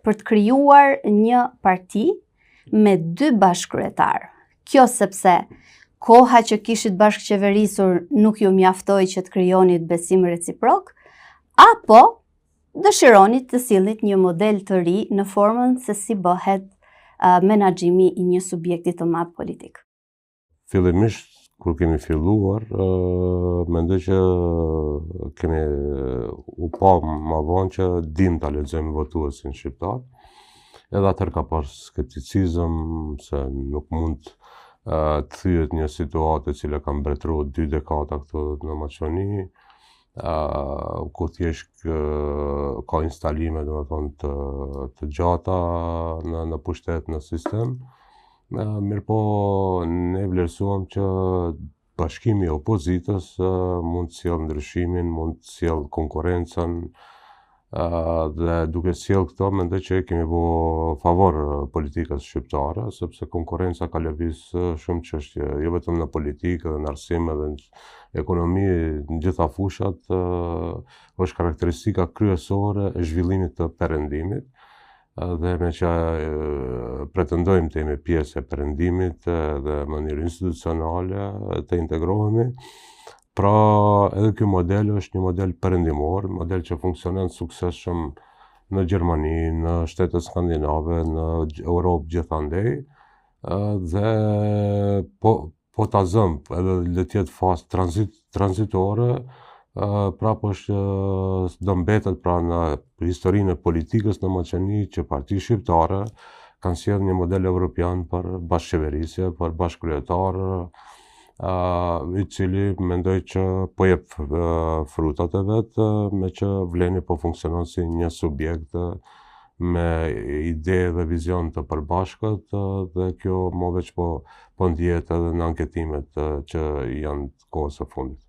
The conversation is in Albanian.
për të krijuar një parti me 2 bashkëkryetar. Kjo sepse koha që kishit bashkëqeverisur nuk ju mjaftoi që të krijonit besim reciprok, apo dëshironit të sillnit një model të ri në formën se si bëhet menaxhimi i një subjekti të madh politik. Fillimisht, kur kemi filluar, mendoj që kemi u pa ma vonë që dim ta lexojmë votuesin shqiptar. Edhe atëherë ka pas skepticizëm se nuk mund të thyet një situatë e cila ka mbretëruar 2 dekada këtu në Maqedoni, ku thjesht ka instalime të gjata në pushtet në sistem. Mirëpo ne vlerësuam që bashkimi i opozitës mund të sjellë ndryshimin, mund të sjellë konkurrencën, dhe duke sjellë këto, mendoj që kemi bërë favor politikës shqiptare, sepse konkurrenca ka lëviz shumë çështje, jo vetëm në politikë, edhe në arsim, edhe në ekonomi, në gjitha fushat, është karakteristika kryesore e zhvillimit të perëndimit, dhe me që pretendojmë të jemi pjesë e perëndimit dhe në mënyrë institucionale të integrohemi. Pra edhe ky model është një model perëndimor, model që funksionon suksesshëm në Gjermani, në shtetet skandinave, në Europë gjithandej, dhe po ta zëmp edhe le të jetë fazë tranzitore, prapë do mbetet pra në historinë e politikës në Maqedoni që Partia Shqiptare kanë sjellë një model evropian për bashkëqeverisje, për bashkëkryetar, i cili mendoj që po jep frutat e vet, me që vleni po funksionon si një subjekt me ide dhe vizion të përbashkët, dhe kjo më veç po ndihet edhe në anketimet që janë të kohës së fundit.